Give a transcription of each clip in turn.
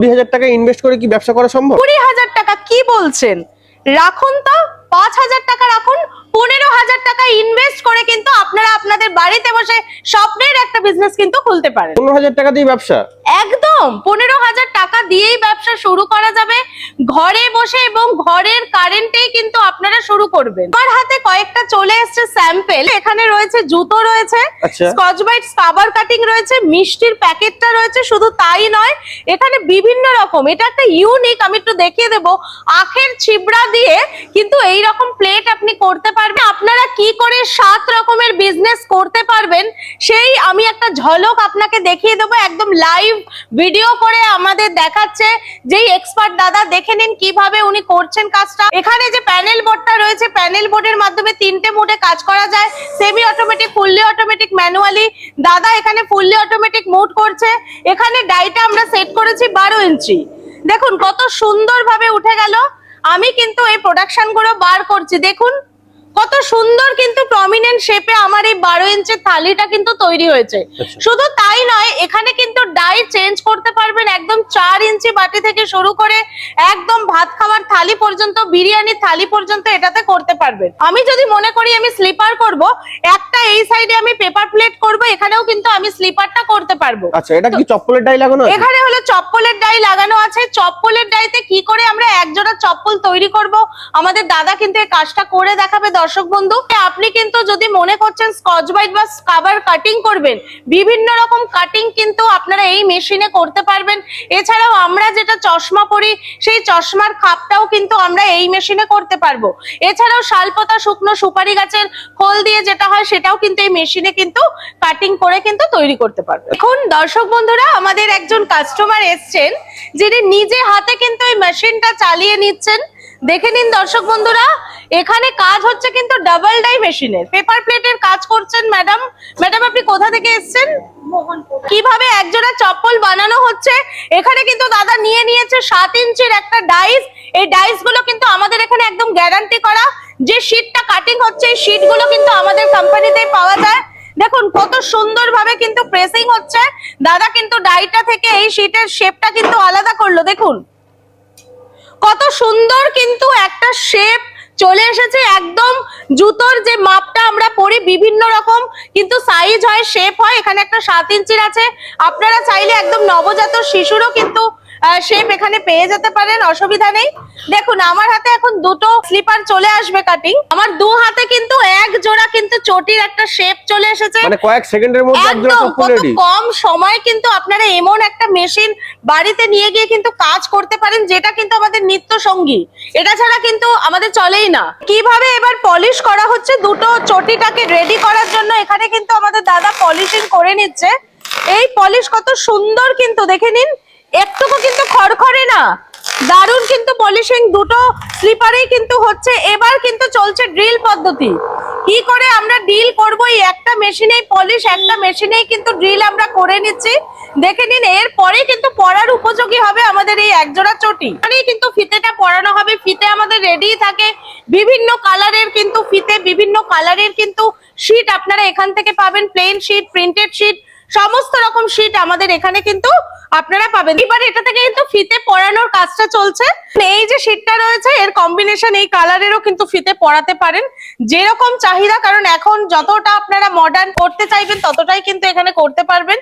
20,000 টাকা ইনভেস্ট করে কি ব্যবসা করা সম্ভব? 20,000 টাকা কি বলছেন? রাখুন তো, 5,000 টাকা রাখুন, 15,000 টাকা ইনভেস্ট করে কিন্তু আপনারা আপনাদের বাড়িতে বসে স্বপ্নের একটা বিজনেস কিন্তু খুলতে পারেন। 15,000 টাকা দিয়ে ব্যবসা? একদম 15,000 টাকা দিয়েই ব্যবসা শুরু করা যাবে ঘরে বসে, এবং ঘরের কারেন্টেই কিন্তু আপনারা শুরু করবেন। আমার হাতে কয়েকটা চলে এসেছে স্যাম্পল। এখানে রয়েছে জুতো, রয়েছে স্কচ ব্রাইট স্কাবার কাটিং, রয়েছে মিষ্টির প্যাকেটটা রয়েছে। শুধু তাই নয়, এখানে বিভিন্ন রকম, এটা একটা ইউনিক, আমি একটু দেখিয়ে দেবো, আখের ছিবড়া দিয়ে কিন্তু এই রকম প্লেট আপনি করতে পারবেন। আপনারা কি করে 7 রকমের বিজনেস করতে পারবেন সেই আমি একটা ঝলক আপনাকে দেখিয়ে দেবো, একদম লাইভ ভিডিও করে আমাদের দেখাচ্ছে যেই এক্সপার্ট দাদা। দেখে নিন কিভাবে উনি করছেন কাজটা। এখানে যে প্যানেল বোর্ডটা রয়েছে, প্যানেল বোর্ডের মাধ্যমে 3টে মোডে কাজ করা যায়, semi automatic, fully automatic, manually. দাদা এখানে ফুললি অটোমেটিক মোড করছে। এখানে ডাইটা আমরা সেট করেছি 12 ইঞ্চি। দেখুন কত সুন্দরভাবে উঠে গেল। আমি কিন্তু এই প্রোডাকশন গুলো বার করছি, দেখুন কত সুন্দর কিন্তু প্রমিনেন্ট শেপে আমার এই 12 ইঞ্চের থালিটা কিন্তু তৈরি হয়েছে। শুধু তাই নয়, এখানে কিন্তু ডাই চেঞ্জ করতে পারবেন, একদম 4 ইঞ্চি বাটি থেকে শুরু করে একদম ভাত খাওয়ার থালি পর্যন্ত, বিরিয়ানির থালি পর্যন্ত এটাতে করতে পারবেন। আমি যদি মনে করি আমি স্লিপার করব, একটা এই সাইডে আমি পেপার প্লেট করব, এখানেও কিন্তু আমি স্লিপারটা করতে পারবো। আচ্ছা, এটা কি চপ্পলের ডাই লাগানো আছে? এখানে হলো চপ্পলের ডাই লাগানো আছে। চপ্পলের ডাইতে কি করে আমরা একজোড়া চপ্পল তৈরি করব, আমাদের দাদা কিন্তু এই কাজটা করে দেখাবে। দর্শক বন্ধু, আপনি কিন্তু যদি মনে করছেন স্কচ ব্রাইট বা স্কাবার কাটিং করবেন, বিভিন্ন রকম কাটিং কিন্তু আপনারা এই মেশিনে করতে পারবেন। এছাড়াও আমরা যেটা চশমা পরি, সেই চশমার খাপটাও কিন্তু আমরা এই মেশিনে করতে পারবো। এছাড়াও শালপাতা, শুকনো সুপারি গাছের খোল দিয়ে যেটা হয়, সেটাও কিন্তু এই মেশিনে কিন্তু কাটিং করে কিন্তু তৈরি করতে পারবে। এখন দর্শক বন্ধুরা, আমাদের একজন কাস্টমার এসছেন যিনি নিজে হাতে কিন্তু এই মেশিনটা চালিয়ে নিচ্ছেন। দেখে নিন দর্শক বন্ধুরা, এখানে কাজ হচ্ছে কিন্তু ডাবল ডাই মেশিনের, পেপার প্লেটের কাজ করছেন ম্যাডাম। ম্যাডাম আপনি কোথা থেকে এসেছেন? কিভাবে একজোড়া চপ্পল বানানো হচ্ছে, এখানে কিন্তু দাদা নিয়ে নিয়েছে 7 ইঞ্চির একটা ডাইস। এই ডাইস গুলো কিন্তু আমাদের এখানে একদম গ্যারান্টি করা। যে শীটটা কাটিং হচ্ছে, এই শীট গুলো কিন্তু আমাদের কোম্পানিতেই পাওয়া যায়। দেখুন কত সুন্দরভাবে কিন্তু প্রেসিং হচ্ছে। দাদা কিন্তু ডাইটা থেকে এই শীটের শেপটা কিন্তু আলাদা করলো। দেখুন কত সুন্দর কিন্তু একটা শেপ চলে এসেছে। একদম জুতোর যে মাপটা আমরা পরি, বিভিন্ন রকম কিন্তু সাইজ হয়, শেপ হয়। এখানে একটা 7 ইঞ্চির আছে। আপনারা চাইলে একদম নবজাত শিশুরও কিন্তু শেপ এখানে পেয়ে যেতে পারেন, অসুবিধা নেই। দেখুন আমার হাতে এখন দুটো স্লিপার চলে আসবে কাটিং। আমার দু হাতে কিন্তু এক জোড়া কিন্তু চটির একটা শেপ চলে এসেছে, মানে কয়েক সেকেন্ডের মধ্যে একদম কত কম সময় কিন্তু আপনারা এমন একটা মেশিন বাড়িতে নিয়ে গিয়ে কিন্তু কাজ করতে পারেন, যেটা কিন্তু আমাদের নিত্য সঙ্গী। এটা ছাড়া কিন্তু আমাদের চলেই না। কিভাবে এবার পলিশ করা হচ্ছে, দুটো চটিটাকে রেডি করার জন্য এখানে কিন্তু আমাদের দাদা পলিশিং করে নিচ্ছে। এই পলিশ কত সুন্দর কিন্তু দেখে নিন, একটুকু কিন্তু খড়খড়ে না, দারুণ কিন্তু পলিশিং দুটো স্লিপারেই কিন্তু হচ্ছে। এবার কিন্তু চলছে ড্রিল পদ্ধতি। কি করে আমরা ড্রিল করবো, এই একটা মেশিনেই পলিশ, একটা মেশিনেই কিন্তু ড্রিল আমরা করে নিচ্ছি। দেখে নিন, এরপরে কিন্তু পরার উপযোগী হবে আমাদের এই একজোড়া চটি। এখানেই কিন্তু ফিতেটা পরানো হবে। ফিতে আমাদের রেডি থাকে, বিভিন্ন কালারের কিন্তু ফিতে, বিভিন্ন কালারের কিন্তু শীট আপনারা এখান থেকে পাবেন। প্লেন শীট, প্রিন্টেড শীট, সমস্ত রকম শীট আমাদের এখানে কিন্তু আপনারা পাবেন। এবার এটা থেকে কিন্তু ফিতে পরানোর কাজটা চলছে। এই যে শীটটা রয়েছে, এর কম্বিনেশন এই কালারেরও কিন্তু ফিতে পরাতে পারেন, যেরকম চাহিদা। কারণ এখন যতটা আপনারা মডার্ন করতে চাইবেন, ততটাই কিন্তু এখানে করতে পারবেন।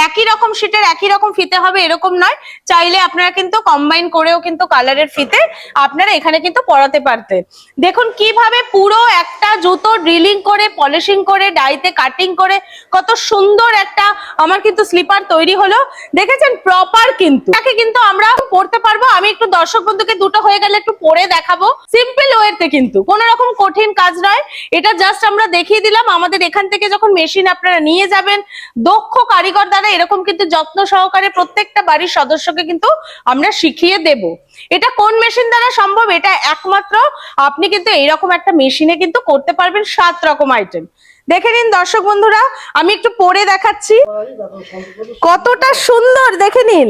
একই রকম শীটের একই রকম ফিতে হবে এরকম নয়, চাইলে আপনারা কিন্তু কম্বাইন করেও কিন্তু কালারের ফিতে আপনারা এখানে কিন্তু পরাতে পারতেন। দেখুন কিভাবে পুরো একটা জুতো ড্রিলিং করে, পলিশিং করে, ডাইতে কাটিং করে কত সুন্দর একটা আমার কিন্তু স্লিপার তৈরি হলো। দেখেছেন প্রপার কিন্তু তাকে কিন্তু আমরা পড়তে পারবো। আমি একটু দর্শক বন্ধুকে দুটো হয়ে গেলে একটু পরে দেখাবো। সিম্পল ওয়েতে কিন্তু কোনো রকম কঠিন কাজ নয়, এটা জাস্ট আমরা দেখিয়ে দিলাম। আমাদের এখান থেকে যখন মেশিন আপনারা নিয়ে যাবেন, দক্ষ কারিগর দ্বারা এরকম কিন্তু যত্ন সহকারে প্রত্যেকটা বাড়ির সদস্যকে কিন্তু আমরা শিখিয়ে দেব। এটা কোন মেশিন দ্বারা সম্ভব, এটা একমাত্র আপনি কিন্তু এইরকম একটা মেশিনে কিন্তু করতে পারবেন 7 রকম আইটেম। দেখে নিন দর্শক বন্ধুরা, আমি একটু পরে দেখাচ্ছি কতটা সুন্দর। দেখে নিন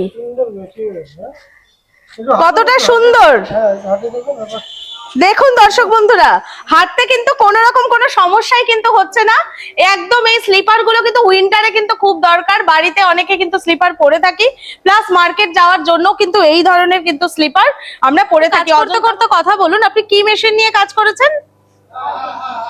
কতটা সুন্দর। দেখুন দর্শক বন্ধুরা, হাঁটতে কিন্তু কোনো রকম কোনো সমস্যাই কিন্তু হচ্ছে না। একদম এই স্লিপার গুলো কিন্তু উইন্টারে কিন্তু খুব দরকার, বাড়িতে অনেকে কিন্তু স্লিপার পরে থাকি, প্লাস মার্কেট যাওয়ার জন্য কিন্তু এই ধরনের কিন্তু স্লিপার আমরা পরে থাকি। করতে করতে কথা বলুন, আপনি কি মেশিন নিয়ে কাজ করেছেন?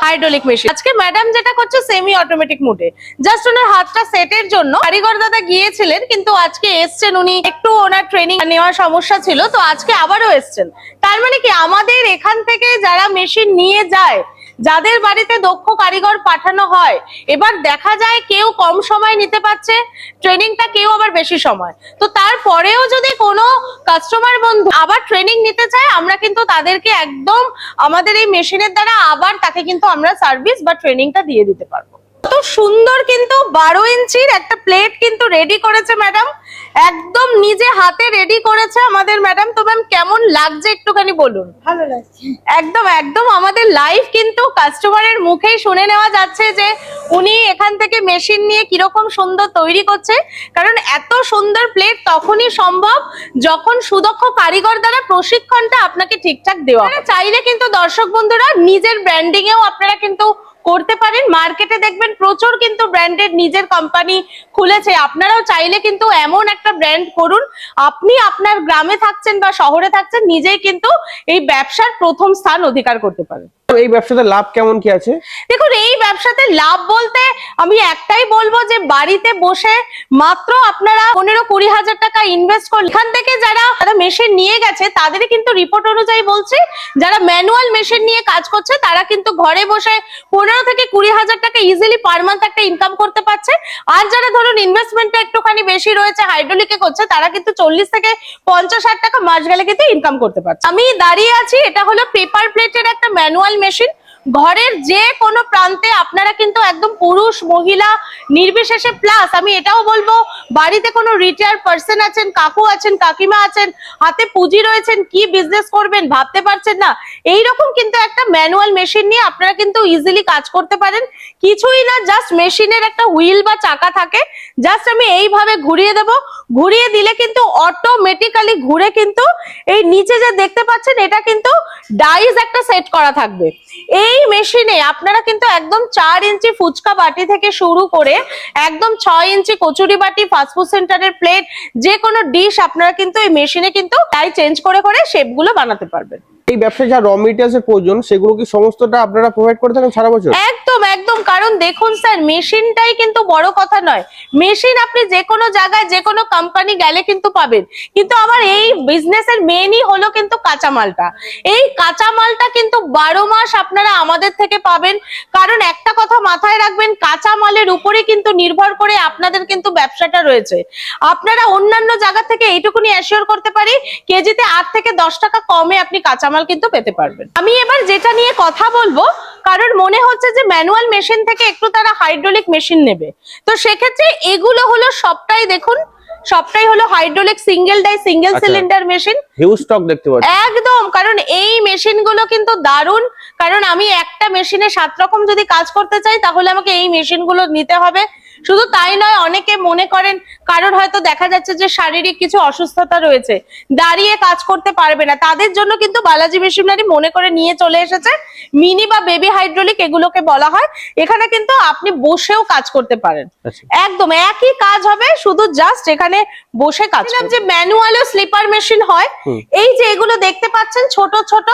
Hydraulic machine. আজকে ম্যাডাম যেটা করছে সেমি অটোমেটিক মোডে, জাস্ট ওনার হাতটা সেটের জন্য কারিগর দাদা গিয়েছিলেন, কিন্তু আজকে এসছেন উনি, একটু ওনার ট্রেনিং নেওয়ার সমস্যা ছিল, তো আজকে আবারও এসছেন। তার মানে কি আমাদের এখান থেকে যারা মেশিন নিয়ে যায়, যাদের বাড়িতে দক্ষ কারিগর পাঠানো হয়, এবার দেখা যায় কেউ কম সময় নিতে পারছে ট্রেনিংটা, কেউ আবার বেশি সময়, তো তারপরেও যদি কোনো কাস্টমার বন্ধু আবার ট্রেনিং নিতে চায়, আমরা কিন্তু তাদেরকে একদম আমাদের এই মেশিনের দ্বারা আবার তাকে কিন্তু আমরা সার্ভিস বা ট্রেনিংটা দিয়ে দিতে পারবো। তো সুন্দর কিন্তু 12 ইঞ্চির একটা প্লেট কিন্তু রেডি করেছে ম্যাডাম, একদম নিজে হাতে রেডি করেছে আমাদের ম্যাডাম। তো ম্যাম কেমন লাগছে একটুখানি বলুন। ভালো লাগছে। একদম একদম আমাদের লাইভ কিন্তু কাস্টমারের মুখেই শুনে নেওয়া যাচ্ছে যে উনি এখান থেকে মেশিন নিয়ে কিরকম সুন্দর তৈরি করছে, কারণ এত সুন্দর প্লেট তখনই সম্ভব যখন সুদক্ষ কারিগর দ্বারা প্রশিক্ষণটা আপনাকে ঠিকঠাক দেওয়া হয়। চাইলে কিন্তু দর্শক বন্ধুরা নিজের ব্র্যান্ডিং এও আপনারা কিন্তু করতে পারেন। মার্কেটে দেখবেন প্রচুর কিন্তু ব্র্যান্ডেড নিজের কোম্পানি খুলেছে, আপনারাও চাইলে কিন্তু এমন একটা ব্র্যান্ড করুন, আপনি আপনার গ্রামে থাকছেন বা শহরে থাকছেন, নিজেই কিন্তু এই ব্যবসার প্রথম স্থান অধিকার করতে পারেন। এই ব্যবসাতে লাভ কেমন কি আছে? দেখুন, এই ব্যবসাতে লাভ বলতে আমি একটাই বলবো যে বাড়িতে বসে মাত্র আপনারা 15-20 হাজার টাকা ইনভেস্ট করলে এখান থেকে যারা মেশিন নিয়ে গেছে তাদের কিন্তু রিপোর্ট অনুযায়ী বলছি, যারা ম্যানুয়াল মেশিন নিয়ে কাজ করছে তারা কিন্তু ঘরে বসে 15-20 হাজার টাকা ইজিলি পার মান্থ একটা ইনকাম করতে পারছে। আর যারা ধরুন ইনভেস্টমেন্টটা একটুখানি বেশি রয়েছে, হাইড্রোলিকে করছে, তারা কিন্তু 40-50 হাজার টাকা মাস গেলে কিন্তু ইনকাম করতে পারছে। আমি দাঁড়িয়ে আছি, এটা হলো পেপার প্লেটের একটা ম্যানুয়াল মেশিন। ঘরের যে কোনো প্রান্তে আপনারা কিন্তু একদম পুরুষ মহিলা নির্বিশেষে, প্লাস আমি এটাও বলবো বাড়িতে কোনো রিটায়ার্ড পার্সন আছেন, কাকু আছেন, কাকিমা আছেন, হাতে পুঁজি রয়েছেন, কি বিজনেস করবেন ভাবতে পারছেন না, এইরকম কিন্তু একটা ম্যানুয়াল মেশিন নিয়ে আপনারা কিন্তু ইজিলি কাজ করতে পারেন। কিছুই না, জাস্ট মেশিনের একটা হুইল বা চাকা থাকে, জাস্ট আমি এইভাবে ঘুরিয়ে দেব, ঘুরিয়ে দিলে কিন্তু অটোমেটিক্যালি ঘুরে কিন্তু এই নিচে যে দেখতে পাচ্ছেন এটা কিন্তু ডাইস একটা সেট করা থাকবে। এই মেশিনে আপনারা কিন্তু একদম 4 ইঞ্চি ফুচকা বাটি থেকে শুরু করে একদম 6 ইঞ্চি কচুরি বাটি, ফাস্টফুড সেন্টারের প্লেট, যে কোনো ডিশ আপনারা কিন্তু এই মেশিনে কিন্তু তাই চেঞ্জ করে করে শেপগুলো বানাতে পারবেন। এই ব্যবসায় যা র মেটেরিয়ালস এর প্রয়োজন সেগুলো কি সমস্তটা আপনারা প্রোভাইড করে থাকেন সারা বছর? একদম একদম, কারণ দেখুন স্যার, মেশিনটাই কিন্তু বড় কথা নয়, মেশিন আপনি যে কোনো জায়গায় যে কোনো কোম্পানি গেলে কিন্তু পাবেন, কিন্তু আমার এই বিজনেসের মেইনই হলো কিন্তু কাঁচামালটা। এই কাঁচামালটা কিন্তু 12 মাস আপনারা আমাদের থেকে পাবেন, কারণ একটা কথা মাথায় রাখবেন, কাঁচামালের উপরে কিন্তু নির্ভর করে আপনাদের কিন্তু ব্যবসাটা রয়েছে। আপনারা অন্যান্য জায়গা থেকে এইটুকুনি অ্যাসিওর করতে পারি, কেজিতে 8 থেকে 10 টাকা কমে আপনি কাঁচামাল কিন্তু পেতে পারবেন। আমি এবার যেটা নিয়ে কথা বলবো, কারণ মনে হচ্ছে যে ম্যানুয়াল মেশিন থেকে একটু তারা হাইড্রোলিক মেশিন নেবে, তো সেক্ষেত্রে এগুলো হলো সবটাই, দেখুন সবটাই হলো hydraulic single die single cylinder machine. Huge stock দেখতে পাচ্ছি একদম, কারণ এই মেশিন গুলো কিন্তু দারুণ, কারণ আমি একটা মেশিনে 7 রকম যদি কাজ করতে চাই তাহলে আমাকে এই মেশিন গুলো নিতে হবে। শুধু তাই নয়, অনেকে মনে করেন কারোর হয়তো দেখা যাচ্ছে যে শারীরিক কিছু অসুস্থতা রয়েছে, দাঁড়িয়ে কাজ করতে পারবে না, তাদের জন্য কিন্তু বালাজি মেশিনারি মনে করে নিয়ে চলে এসেছে মিনি বা বেবি হাইড্রোলিক এগুলোকে বলা হয়। এখানে কিন্তু আপনি বসেও কাজ করতে পারেন, একদম একই কাজ হবে, শুধু জাস্ট এখানে বসে কাজ। যে ম্যানুয়াল ও স্লিপার মেশিন হয়, এই যে এগুলো দেখতে পাচ্ছেন ছোট ছোট,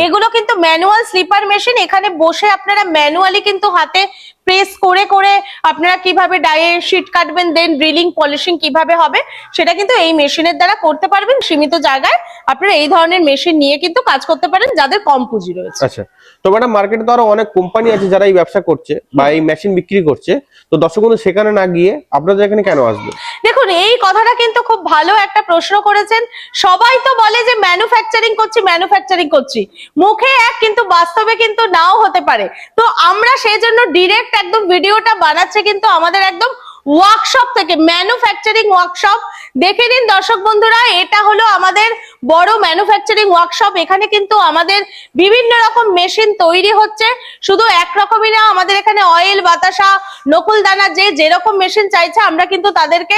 এগুলো কিন্তু ম্যানুয়াল স্লিপার মেশিন। এখানে বসে আপনারা ম্যানুয়ালি কিন্তু হাতে প্রেস করে করে আপনারা কিভাবে ডাইয়ে শীট কাটবেন, দেন ড্রিলিং পলিশিং কিভাবে হবে সেটা কিন্তু এই মেশিনের দ্বারা করতে পারবেন। সীমিত জায়গায় আপনারা এই ধরনের মেশিন নিয়ে কিন্তু কাজ করতে পারেন যাদের কম পুঁজি রয়েছে। আচ্ছা, তো ম্যাডাম মার্কেটে তো আরো অনেক কোম্পানি আছে যারা এই ব্যবসা করছে বা এই মেশিন বিক্রি করছে, তো দর্শক বন্ধু সেখানে না গিয়ে আপনাদের এখানে কেন আসবে? দেখুন, এই কথাটা কিন্তু খুব ভালো একটা প্রশ্ন করেছেন। সবাই তো বলে যে ম্যানুফ্যাকচারিং করছি ম্যানুফ্যাকচারিং করছি, মুখে এক কিন্তু বাস্তবে কিন্তু নাও হতে পারে। তো আমরা সেই জন্য ডিরেক্ট একদম ভিডিওটা বানাচ্ছি কিন্তু আমাদের একদম ওয়ার্কশপ থেকে, ম্যানুফ্যাকচারিং ওয়ার্কশপ। দেখে নিন দর্শক বন্ধুরা, এটা হলো আমাদের বড় ম্যানুফ্যাকচারিং ওয়ার্কশপ। এখানে কিন্তু আমাদের বিভিন্ন রকম মেশিন তৈরি হচ্ছে, শুধু একরকমই না, আমাদের এখানে অয়েল, বাতাসা, নকুলদানা, যে যেরকম মেশিন চাইছে আমরা কিন্তু তাদেরকে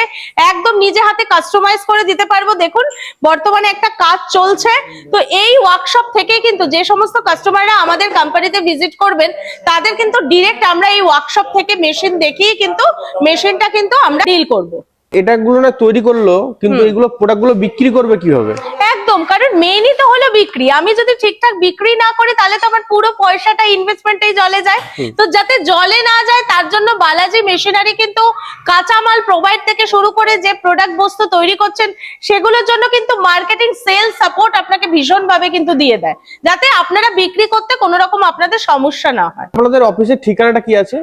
একদম নিজে হাতে কাস্টমাইজ করে দিতে পারবো। দেখুন বর্তমানে একটা কাজ চলছে, তো এই ওয়ার্কশপ থেকে কিন্তু যে সমস্ত কাস্টমাররা আমাদের কোম্পানিতে ভিজিট করবেন তাদের কিন্তু ডিরেক্ট আমরা এই ওয়ার্কশপ থেকে মেশিন দেখিয়ে কিন্তু মেশিনটা কিন্তু আমরা ডিল করব। এটাগুলো না তৈরি করলো, কিন্তু এগুলো প্রোডাক্টগুলো বিক্রি করবে কিভাবে? একদম, কারণ মেইনই তো হলো বিক্রি। আমি যদি ঠিকঠাক বিক্রি না করি তাহলে তো আমার পুরো পয়সাটা ইনভেস্টমেন্টেই জলে যায়। তো যাতে জলে না যায় তার জন্য বালাজি মেশিনারি কিন্তু কাঁচামাল প্রোভাইড থেকে শুরু করে যে প্রোডাক্ট বস্তু তৈরি করছেন সেগুলোর জন্য কিন্তু মার্কেটিং, সেলস সাপোর্ট আপনাকে ভীষণভাবে কিন্তু দিয়ে দেয়, যাতে আপনারা বিক্রি করতে কোনো রকম আপনাদের সমস্যা না হয়। আপনাদের অফিসের ঠিকানাটা কি আছে?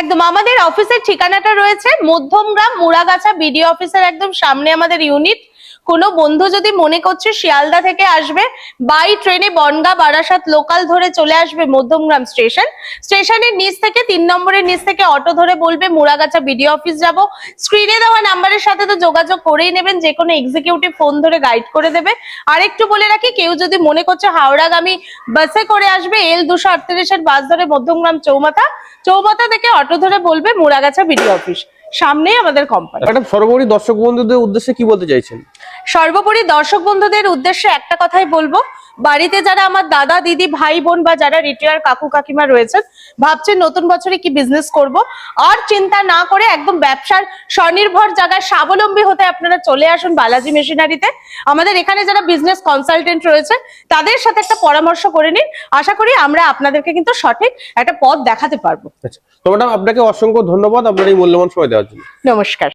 একদম, আমাদের অফিসের ঠিকানাটা রয়েছে মধ্যমগ্রাম, মুড়াগাছা বিডিও অফিসের একদম সামনে আমাদের ইউনিট। কোনো বন্ধু যদি মনে করছে শিয়ালদা থেকে আসবে, বাই ট্রেনে বনগা, বারাসাত লোকাল ধরে চলে আসবে মধ্যমগ্রাম স্টেশন। স্টেশনের নিচ থেকে 3 নম্বরের নিচ থেকে অটো ধরে বলবে মুড়াগাছা বিডিও অফিস যাব। স্ক্রিনে দেওয়া নাম্বারের সাথে তো যোগাযোগ করেই নেবেন, যে কোনো এক্সিকিউটিভ ফোন ধরে গাইড করে দেবে। আর একটু বলে রাখি, কেউ যদি মনে করছে হাওড়াগামী বাসে করে আসবে, L238 এর বাস ধরে মধ্যমগ্রাম চৌমাথা থেকে অটো ধরে বলবে মুড়াগাছা বিডিও অফিস, সামনেই আমাদের কোম্পানি। ম্যাডাম, সর্বোপরি দর্শক বন্ধুদের উদ্দেশ্যে কি বলতে চাইছেন? সর্বোপরি দর্শক বন্ধুদের উদ্দেশ্যে একটা কথাই বলবো, বাড়িতে যারা আমার দাদা, দিদি, ভাই, বোন বা যারা রিটায়ার কাকু কাকিমা রয়েছেন, ভাবছেন নতুন বছরে কি বিজনেস করব, আর চিন্তা না করে একদম ব্যবসার স্বনির্ভর জায়গায় স্বাবলম্বী হতে আপনারা চলে আসুন বালাজি মেশিনারিতে। আমাদের এখানে যারা বিজনেস কনসালটেন্ট রয়েছে তাদের সাথে একটা পরামর্শ করে নিন, আশা করি আমরা আপনাদেরকে কিন্তু সঠিক একটা পথ দেখাতে পারবো। আচ্ছা, তো ম্যাডাম আপনাকে অসংখ্য ধন্যবাদ আপনার এই মূল্যবান সময় দেওয়ার জন্য। নমস্কার।